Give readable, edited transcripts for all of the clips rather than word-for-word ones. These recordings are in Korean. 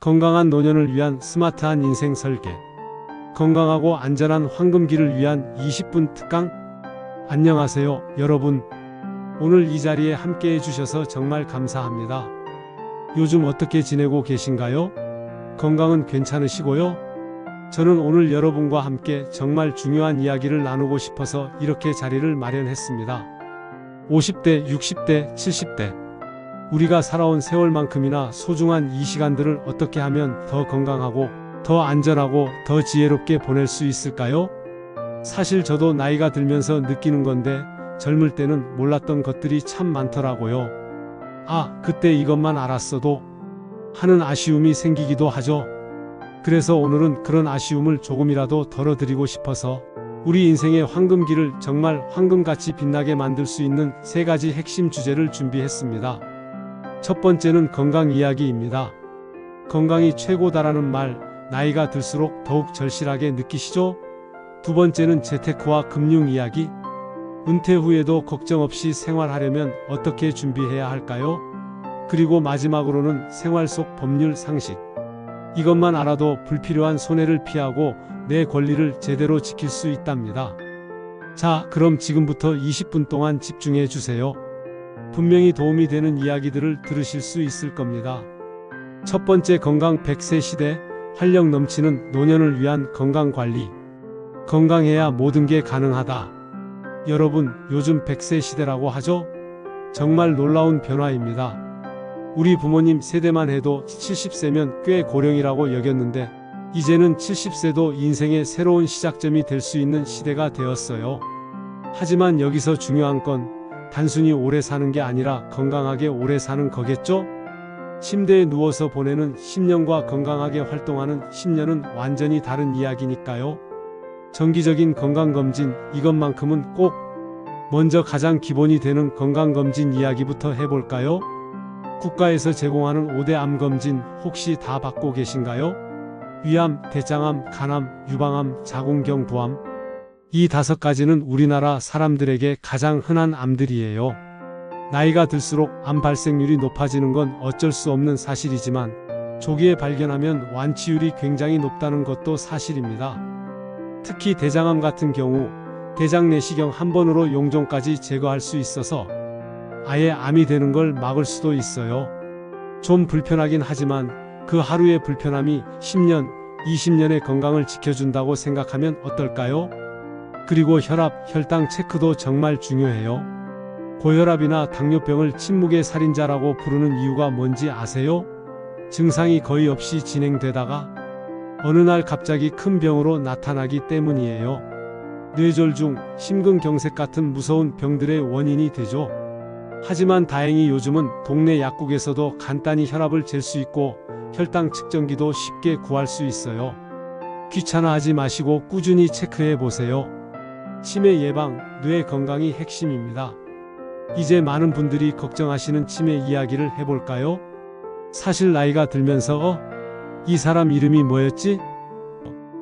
건강한 노년을 위한 스마트한 인생 설계. 건강하고 안전한 황금기를 위한 20분 특강. 안녕하세요, 여러분. 오늘 이 자리에 함께 해주셔서 정말 감사합니다. 요즘 어떻게 지내고 계신가요? 건강은 괜찮으시고요? 저는 오늘 여러분과 함께 정말 중요한 이야기를 나누고 싶어서 이렇게 자리를 마련했습니다. 50대, 60대, 70대. 우리가 살아온 세월만큼이나 소중한 이 시간들을 어떻게 하면 더 건강하고, 더 안전하고, 더 지혜롭게 보낼 수 있을까요? 사실 저도 나이가 들면서 느끼는 건데, 젊을 때는 몰랐던 것들이 참 많더라고요. 아, 그때 이것만 알았어도 하는 아쉬움이 생기기도 하죠. 그래서 오늘은 그런 아쉬움을 조금이라도 덜어드리고 싶어서 우리 인생의 황금기를 정말 황금같이 빛나게 만들 수 있는 3가지 핵심 주제를 준비했습니다. 첫 번째는 건강 이야기입니다. 건강이 최고다라는 말, 나이가 들수록 더욱 절실하게 느끼시죠? 두 번째는 재테크와 금융 이야기. 은퇴 후에도 걱정 없이 생활하려면 어떻게 준비해야 할까요? 그리고 마지막으로는 생활 속 법률 상식. 이것만 알아도 불필요한 손해를 피하고 내 권리를 제대로 지킬 수 있답니다. 자, 그럼 지금부터 20분 동안 집중해 주세요. 분명히 도움이 되는 이야기들을 들으실 수 있을 겁니다. 첫 번째, 건강 100세 시대, 활력 넘치는 노년을 위한 건강관리. 건강해야 모든 게 가능하다. 여러분, 요즘 100세 시대라고 하죠? 정말 놀라운 변화입니다. 우리 부모님 세대만 해도 70세면 꽤 고령이라고 여겼는데, 이제는 70세도 인생의 새로운 시작점이 될 수 있는 시대가 되었어요. 하지만 여기서 중요한 건 단순히 오래 사는 게 아니라 건강하게 오래 사는 거겠죠? 침대에 누워서 보내는 10년과 건강하게 활동하는 10년은 완전히 다른 이야기니까요. 정기적인 건강검진, 이것만큼은 꼭. 먼저 가장 기본이 되는 건강검진 이야기부터 해볼까요? 국가에서 제공하는 5대 암검진 혹시 다 받고 계신가요? 위암, 대장암, 간암, 유방암, 자궁경 부암. 이 5가지는 우리나라 사람들에게 가장 흔한 암들이에요. 나이가 들수록 암 발생률이 높아지는 건 어쩔 수 없는 사실이지만 조기에 발견하면 완치율이 굉장히 높다는 것도 사실입니다. 특히 대장암 같은 경우 대장 내시경 한 번으로 용종까지 제거할 수 있어서 아예 암이 되는 걸 막을 수도 있어요. 좀 불편하긴 하지만 그 하루의 불편함이 10년, 20년의 건강을 지켜준다고 생각하면 어떨까요? 그리고 혈압, 혈당 체크도 정말 중요해요. 고혈압이나 당뇨병을 침묵의 살인자라고 부르는 이유가 뭔지 아세요? 증상이 거의 없이 진행되다가 어느 날 갑자기 큰 병으로 나타나기 때문이에요. 뇌졸중, 심근경색 같은 무서운 병들의 원인이 되죠. 하지만 다행히 요즘은 동네 약국에서도 간단히 혈압을 잴 수 있고 혈당 측정기도 쉽게 구할 수 있어요. 귀찮아하지 마시고 꾸준히 체크해 보세요. 치매 예방, 뇌 건강이 핵심입니다. 이제 많은 분들이 걱정하시는 치매 이야기를 해볼까요? 사실 나이가 들면서 이 사람 이름이 뭐였지?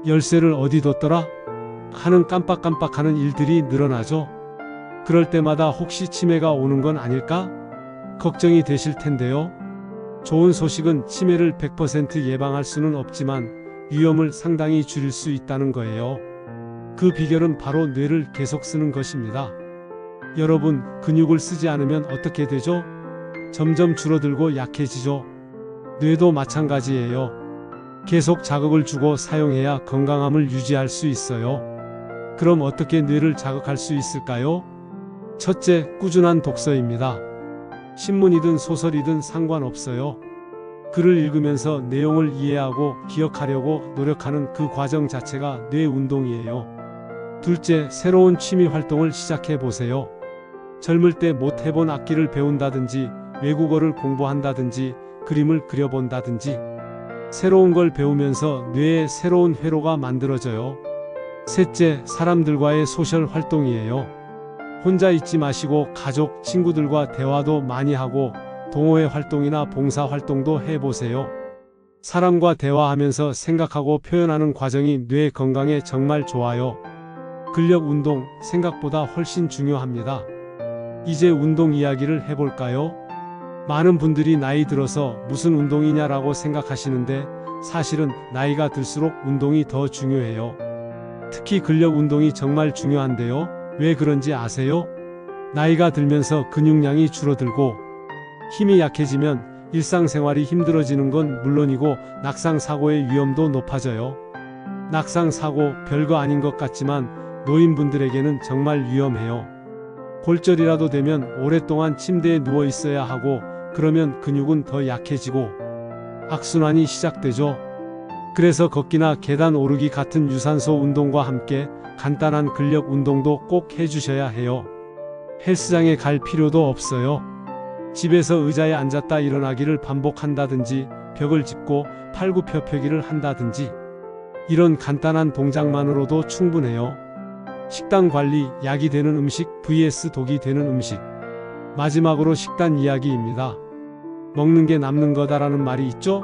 열쇠를 어디 뒀더라? 하는 깜빡깜빡하는 일들이 늘어나죠. 그럴 때마다 혹시 치매가 오는 건 아닐까? 걱정이 되실 텐데요. 좋은 소식은 치매를 100% 예방할 수는 없지만 위험을 상당히 줄일 수 있다는 거예요. 그 비결은 바로 뇌를 계속 쓰는 것입니다. 여러분, 근육을 쓰지 않으면 어떻게 되죠? 점점 줄어들고 약해지죠. 뇌도 마찬가지예요. 계속 자극을 주고 사용해야 건강함을 유지할 수 있어요. 그럼 어떻게 뇌를 자극할 수 있을까요? 첫째, 꾸준한 독서입니다. 신문이든 소설이든 상관없어요. 글을 읽으면서 내용을 이해하고 기억하려고 노력하는 그 과정 자체가 뇌 운동이에요. 둘째, 새로운 취미 활동을 시작해 보세요. 젊을 때 못 해본 악기를 배운다든지, 외국어를 공부한다든지, 그림을 그려본다든지, 새로운 걸 배우면서 뇌에 새로운 회로가 만들어져요. 셋째, 사람들과의 소셜 활동이에요. 혼자 있지 마시고 가족, 친구들과 대화도 많이 하고 동호회 활동이나 봉사 활동도 해보세요. 사람과 대화하면서 생각하고 표현하는 과정이 뇌 건강에 정말 좋아요. 근력 운동, 생각보다 훨씬 중요합니다. 이제 운동 이야기를 해볼까요? 많은 분들이 나이 들어서 무슨 운동이냐라고 생각하시는데 사실은 나이가 들수록 운동이 더 중요해요. 특히 근력 운동이 정말 중요한데요. 왜 그런지 아세요? 나이가 들면서 근육량이 줄어들고 힘이 약해지면 일상생활이 힘들어지는 건 물론이고 낙상사고의 위험도 높아져요. 낙상사고 별거 아닌 것 같지만 노인분들에게는 정말 위험해요. 골절이라도 되면 오랫동안 침대에 누워 있어야 하고 그러면 근육은 더 약해지고 악순환이 시작되죠. 그래서 걷기나 계단 오르기 같은 유산소 운동과 함께 간단한 근력 운동도 꼭 해주셔야 해요. 헬스장에 갈 필요도 없어요. 집에서 의자에 앉았다 일어나기를 반복한다든지 벽을 짚고 팔굽혀펴기를 한다든지 이런 간단한 동작만으로도 충분해요. 식단 관리, 약이 되는 음식 vs 독이 되는 음식. 마지막으로 식단 이야기입니다. 먹는 게 남는 거다라는 말이 있죠?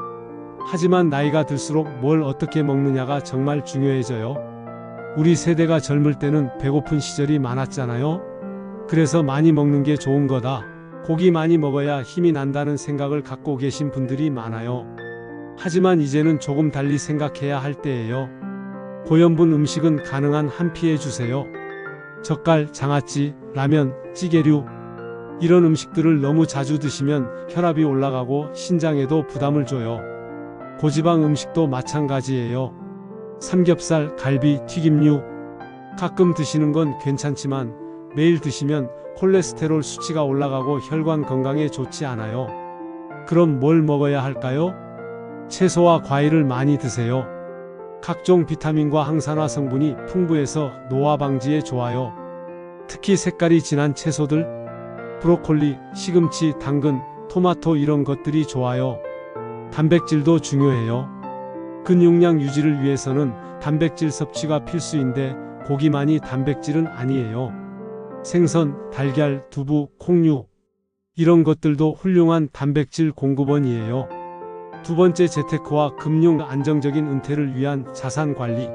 하지만 나이가 들수록 뭘 어떻게 먹느냐가 정말 중요해져요. 우리 세대가 젊을 때는 배고픈 시절이 많았잖아요. 그래서 많이 먹는 게 좋은 거다. 고기 많이 먹어야 힘이 난다는 생각을 갖고 계신 분들이 많아요. 하지만 이제는 조금 달리 생각해야 할 때예요. 고염분 음식은 가능한 한 피해 주세요. 젓갈, 장아찌, 라면, 찌개류 이런 음식들을 너무 자주 드시면 혈압이 올라가고 신장에도 부담을 줘요. 고지방 음식도 마찬가지예요. 삼겹살, 갈비, 튀김류 가끔 드시는 건 괜찮지만 매일 드시면 콜레스테롤 수치가 올라가고 혈관 건강에 좋지 않아요. 그럼 뭘 먹어야 할까요? 채소와 과일을 많이 드세요. 각종 비타민과 항산화 성분이 풍부해서 노화 방지에 좋아요. 특히 색깔이 진한 채소들, 브로콜리, 시금치, 당근, 토마토 이런 것들이 좋아요. 단백질도 중요해요. 근육량 유지를 위해서는 단백질 섭취가 필수인데 고기만이 단백질은 아니에요. 생선, 달걀, 두부, 콩류 이런 것들도 훌륭한 단백질 공급원이에요. 두 번째, 재테크와 금융 안정적인 은퇴를 위한 자산 관리.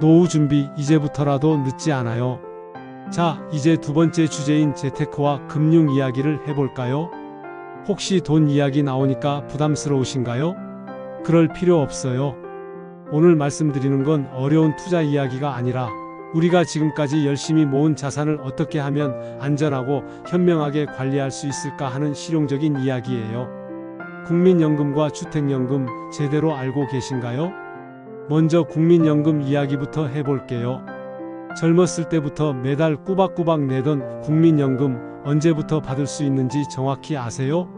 노후 준비 이제부터라도 늦지 않아요. 자, 이제 두 번째 주제인 재테크와 금융 이야기를 해볼까요? 혹시 돈 이야기 나오니까 부담스러우신가요? 그럴 필요 없어요. 오늘 말씀드리는 건 어려운 투자 이야기가 아니라 우리가 지금까지 열심히 모은 자산을 어떻게 하면 안전하고 현명하게 관리할 수 있을까 하는 실용적인 이야기예요. 국민연금과 주택연금 제대로 알고 계신가요? 먼저 국민연금 이야기부터 해볼게요. 젊었을 때부터 매달 꾸박꾸박 내던 국민연금 언제부터 받을 수 있는지 정확히 아세요?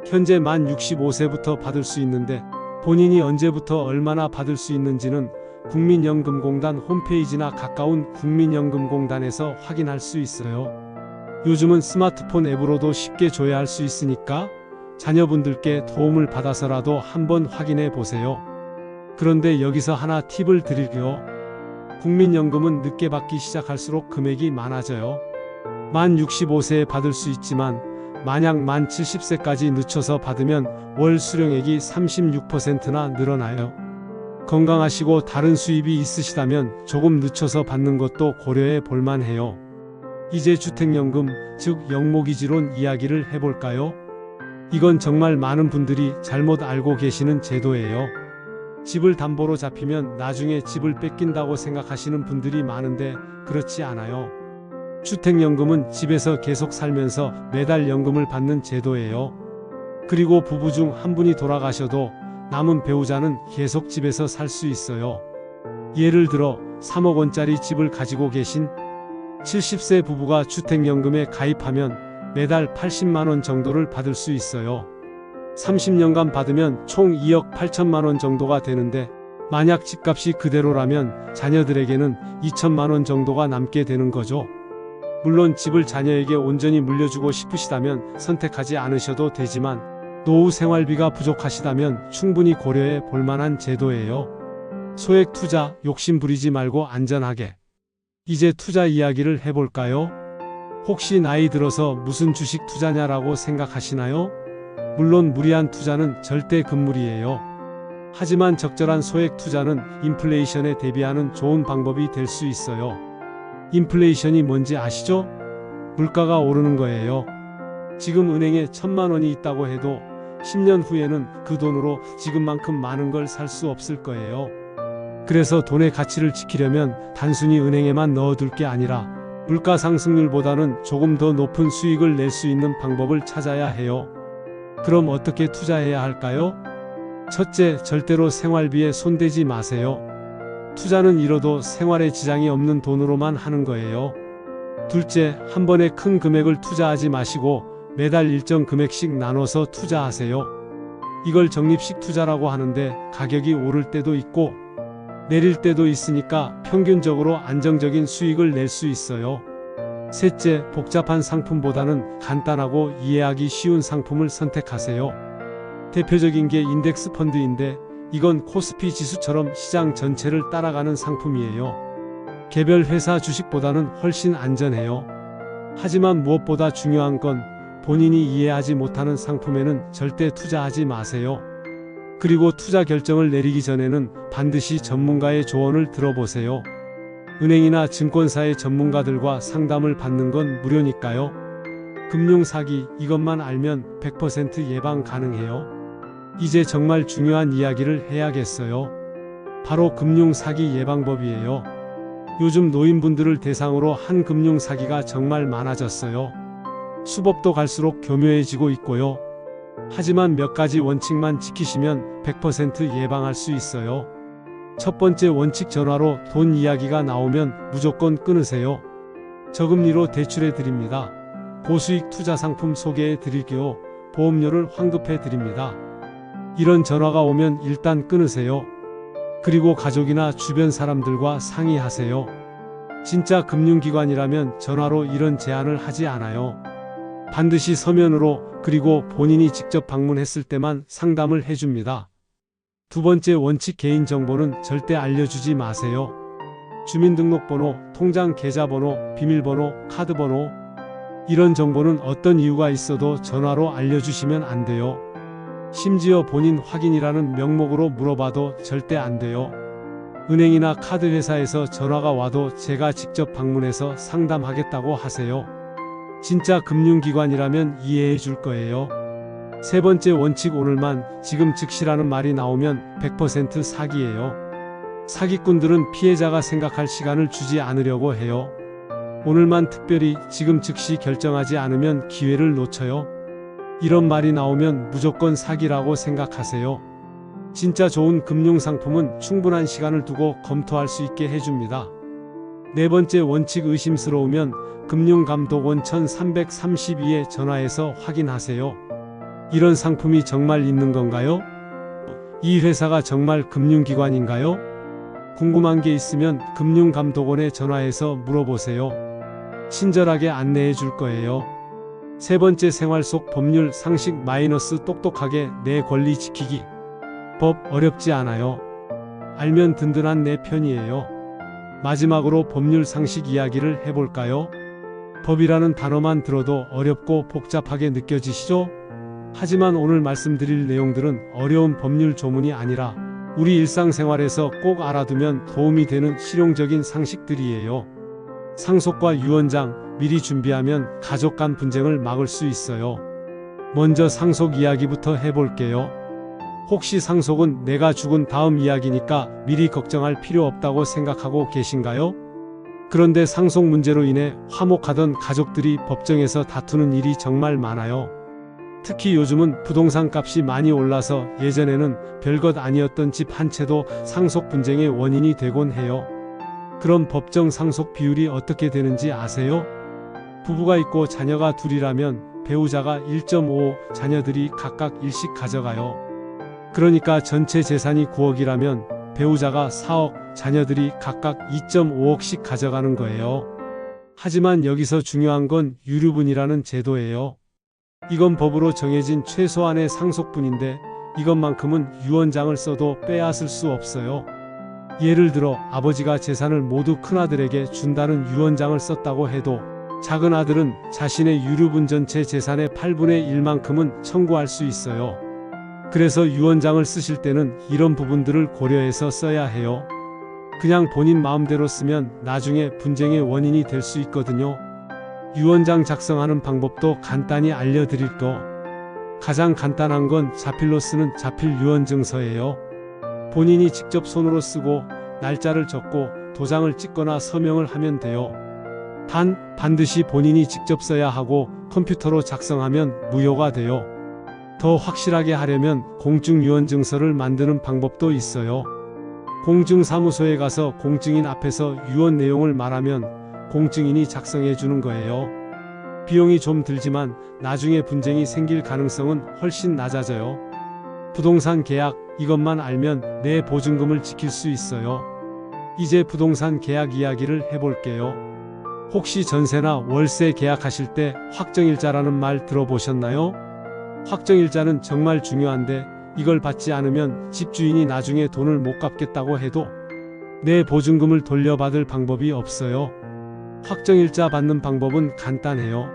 현재 만 65세부터 받을 수 있는데 본인이 언제부터 얼마나 받을 수 있는지는 국민연금공단 홈페이지나 가까운 국민연금공단에서 확인할 수 있어요. 요즘은 스마트폰 앱으로도 쉽게 조회할 수 있으니까 자녀분들께 도움을 받아서라도 한번 확인해 보세요. 그런데 여기서 하나 팁을 드릴게요. 국민연금은 늦게 받기 시작할수록 금액이 많아져요. 만 65세에 받을 수 있지만 만약 만 70세까지 늦춰서 받으면 월 수령액이 36%나 늘어나요. 건강하시고 다른 수입이 있으시다면 조금 늦춰서 받는 것도 고려해 볼만해요. 이제 주택연금, 즉 영목이지론 이야기를 해볼까요? 이건 정말 많은 분들이 잘못 알고 계시는 제도예요. 집을 담보로 잡히면 나중에 집을 뺏긴다고 생각하시는 분들이 많은데 그렇지 않아요. 주택연금은 집에서 계속 살면서 매달 연금을 받는 제도예요. 그리고 부부 중 한 분이 돌아가셔도 남은 배우자는 계속 집에서 살 수 있어요. 예를 들어 3억 원짜리 집을 가지고 계신 70세 부부가 주택연금에 가입하면 매달 80만 원 정도를 받을 수 있어요. 30년간 받으면 총 2억 8천만 원 정도가 되는데 만약 집값이 그대로라면 자녀들에게는 2천만 원 정도가 남게 되는 거죠. 물론 집을 자녀에게 온전히 물려주고 싶으시다면 선택하지 않으셔도 되지만 노후 생활비가 부족하시다면 충분히 고려해 볼 만한 제도예요. 소액 투자 욕심 부리지 말고 안전하게. 이제 투자 이야기를 해볼까요? 혹시 나이 들어서 무슨 주식 투자냐라고 생각하시나요? 물론 무리한 투자는 절대 금물이에요. 하지만 적절한 소액 투자는 인플레이션에 대비하는 좋은 방법이 될 수 있어요. 인플레이션이 뭔지 아시죠? 물가가 오르는 거예요. 지금 은행에 1,000만 원이 있다고 해도 10년 후에는 그 돈으로 지금만큼 많은 걸 살 수 없을 거예요. 그래서 돈의 가치를 지키려면 단순히 은행에만 넣어둘 게 아니라 물가 상승률보다는 조금 더 높은 수익을 낼 수 있는 방법을 찾아야 해요. 그럼 어떻게 투자해야 할까요? 첫째, 절대로 생활비에 손대지 마세요. 투자는 잃어도 생활에 지장이 없는 돈으로만 하는 거예요. 둘째, 한 번에 큰 금액을 투자하지 마시고 매달 일정 금액씩 나눠서 투자하세요. 이걸 적립식 투자라고 하는데 가격이 오를 때도 있고 내릴 때도 있으니까 평균적으로 안정적인 수익을 낼 수 있어요. 셋째, 복잡한 상품보다는 간단하고 이해하기 쉬운 상품을 선택하세요. 대표적인 게 인덱스 펀드인데 이건 코스피 지수처럼 시장 전체를 따라가는 상품이에요. 개별 회사 주식보다는 훨씬 안전해요. 하지만 무엇보다 중요한 건 본인이 이해하지 못하는 상품에는 절대 투자하지 마세요. 그리고 투자 결정을 내리기 전에는 반드시 전문가의 조언을 들어보세요. 은행이나 증권사의 전문가들과 상담을 받는 건 무료니까요. 금융 사기, 이것만 알면 100% 예방 가능해요. 이제 정말 중요한 이야기를 해야겠어요. 바로 금융 사기 예방법이에요. 요즘 노인분들을 대상으로 한 금융 사기가 정말 많아졌어요. 수법도 갈수록 교묘해지고 있고요. 하지만 몇 가지 원칙만 지키시면 100% 예방할 수 있어요. 첫 번째 원칙, 전화로 돈 이야기가 나오면 무조건 끊으세요. 저금리로 대출해 드립니다. 고수익 투자 상품 소개해 드릴게요. 보험료를 환급해 드립니다. 이런 전화가 오면 일단 끊으세요. 그리고 가족이나 주변 사람들과 상의하세요. 진짜 금융기관이라면 전화로 이런 제안을 하지 않아요. 반드시 서면으로, 그리고 본인이 직접 방문했을 때만 상담을 해줍니다. 두 번째 원칙, 개인정보는 절대 알려주지 마세요. 주민등록번호, 통장 계좌번호, 비밀번호, 카드번호, 이런 정보는 어떤 이유가 있어도 전화로 알려주시면 안 돼요. 심지어 본인 확인이라는 명목으로 물어봐도 절대 안 돼요. 은행이나 카드회사에서 전화가 와도 제가 직접 방문해서 상담하겠다고 하세요. 진짜 금융기관이라면 이해해 줄 거예요. 세 번째 원칙, 오늘만, 지금 즉시라는 말이 나오면 100% 사기예요. 사기꾼들은 피해자가 생각할 시간을 주지 않으려고 해요. 오늘만, 특별히 지금 즉시 결정하지 않으면 기회를 놓쳐요. 이런 말이 나오면 무조건 사기라고 생각하세요. 진짜 좋은 금융상품은 충분한 시간을 두고 검토할 수 있게 해줍니다. 네 번째 원칙, 의심스러우면 금융감독원 1332에 전화해서 확인하세요. 이런 상품이 정말 있는 건가요? 이 회사가 정말 금융기관인가요? 궁금한 게 있으면 금융감독원에 전화해서 물어보세요. 친절하게 안내해 줄 거예요. 세 번째, 생활 속 법률 상식 마이너스 똑똑하게 내 권리 지키기. 법 어렵지 않아요. 알면 든든한 내 편이에요. 마지막으로 법률 상식 이야기를 해볼까요? 법이라는 단어만 들어도 어렵고 복잡하게 느껴지시죠? 하지만 오늘 말씀드릴 내용들은 어려운 법률 조문이 아니라 우리 일상생활에서 꼭 알아두면 도움이 되는 실용적인 상식들이에요. 상속과 유언장 미리 준비하면 가족 간 분쟁을 막을 수 있어요. 먼저 상속 이야기부터 해볼게요. 혹시 상속은 내가 죽은 다음 이야기니까 미리 걱정할 필요 없다고 생각하고 계신가요? 그런데 상속 문제로 인해 화목하던 가족들이 법정에서 다투는 일이 정말 많아요. 특히 요즘은 부동산 값이 많이 올라서 예전에는 별것 아니었던 집 한 채도 상속 분쟁의 원인이 되곤 해요. 그럼 법정 상속 비율이 어떻게 되는지 아세요? 부부가 있고 자녀가 둘이라면 배우자가 1.5, 자녀들이 각각 1씩 가져가요. 그러니까 전체 재산이 9억이라면 배우자가 4억, 자녀들이 각각 2.5억씩 가져가는 거예요. 하지만 여기서 중요한 건 유류분이라는 제도예요. 이건 법으로 정해진 최소한의 상속분인데 이것만큼은 유언장을 써도 빼앗을 수 없어요. 예를 들어 아버지가 재산을 모두 큰아들에게 준다는 유언장을 썼다고 해도 작은 아들은 자신의 유류분 전체 재산의 8분의 1만큼은 청구할 수 있어요. 그래서 유언장을 쓰실 때는 이런 부분들을 고려해서 써야 해요. 그냥 본인 마음대로 쓰면 나중에 분쟁의 원인이 될 수 있거든요. 유언장 작성하는 방법도 간단히 알려드릴게요. 가장 간단한 건 자필로 쓰는 자필 유언증서예요. 본인이 직접 손으로 쓰고 날짜를 적고 도장을 찍거나 서명을 하면 돼요. 단, 반드시 본인이 직접 써야 하고 컴퓨터로 작성하면 무효가 돼요. 더 확실하게 하려면 공증유언증서를 만드는 방법도 있어요. 공증사무소에 가서 공증인 앞에서 유언 내용을 말하면 공증인이 작성해 주는 거예요. 비용이 좀 들지만 나중에 분쟁이 생길 가능성은 훨씬 낮아져요. 부동산 계약, 이것만 알면 내 보증금을 지킬 수 있어요. 이제 부동산 계약 이야기를 해볼게요. 혹시 전세나 월세 계약하실 때 확정일자라는 말 들어보셨나요? 확정일자는 정말 중요한데 이걸 받지 않으면 집주인이 나중에 돈을 못 갚겠다고 해도 내 보증금을 돌려받을 방법이 없어요. 확정일자 받는 방법은 간단해요.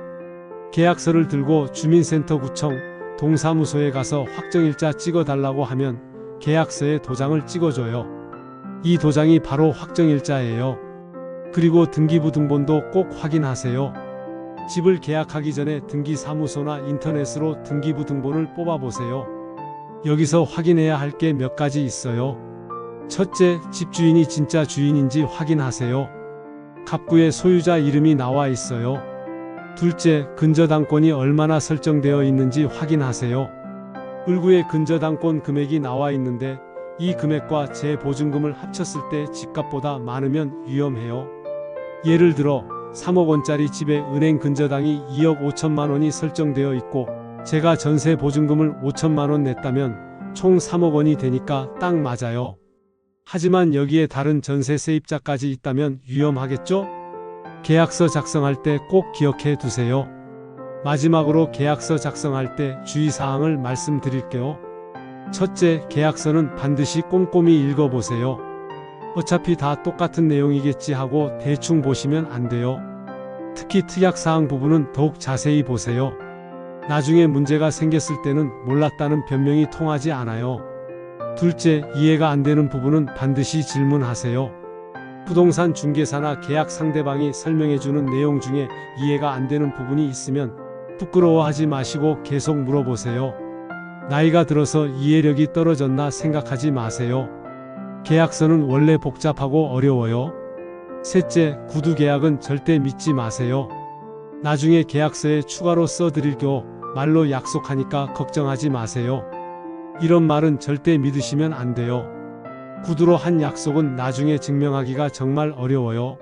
계약서를 들고 주민센터, 구청, 동사무소에 가서 확정일자 찍어달라고 하면 계약서에 도장을 찍어줘요. 이 도장이 바로 확정일자예요. 그리고 등기부등본도 꼭 확인하세요. 집을 계약하기 전에 등기사무소나 인터넷으로 등기부등본을 뽑아보세요. 여기서 확인해야 할 게 몇 가지 있어요. 첫째, 집주인이 진짜 주인인지 확인하세요. 갑구에 소유자 이름이 나와 있어요. 둘째, 근저당권이 얼마나 설정되어 있는지 확인하세요. 을구에 근저당권 금액이 나와 있는데 이 금액과 제 보증금을 합쳤을 때 집값보다 많으면 위험해요. 예를 들어 3억 원짜리 집에 은행 근저당이 2억 5천만 원이 설정되어 있고 제가 전세 보증금을 5천만 원 냈다면 총 3억 원이 되니까 딱 맞아요. 하지만 여기에 다른 전세 세입자까지 있다면 위험하겠죠? 계약서 작성할 때 꼭 기억해 두세요. 마지막으로 계약서 작성할 때 주의사항을 말씀드릴게요. 첫째, 계약서는 반드시 꼼꼼히 읽어보세요. 어차피 다 똑같은 내용이겠지 하고 대충 보시면 안 돼요. 특히 특약사항 부분은 더욱 자세히 보세요. 나중에 문제가 생겼을 때는 몰랐다는 변명이 통하지 않아요. 둘째, 이해가 안 되는 부분은 반드시 질문하세요. 부동산 중개사나 계약 상대방이 설명해주는 내용 중에 이해가 안 되는 부분이 있으면 부끄러워하지 마시고 계속 물어보세요. 나이가 들어서 이해력이 떨어졌나 생각하지 마세요. 계약서는 원래 복잡하고 어려워요. 셋째, 구두 계약은 절대 믿지 마세요. 나중에 계약서에 추가로 써드릴게요. 말로 약속하니까 걱정하지 마세요. 이런 말은 절대 믿으시면 안 돼요. 구두로 한 약속은 나중에 증명하기가 정말 어려워요.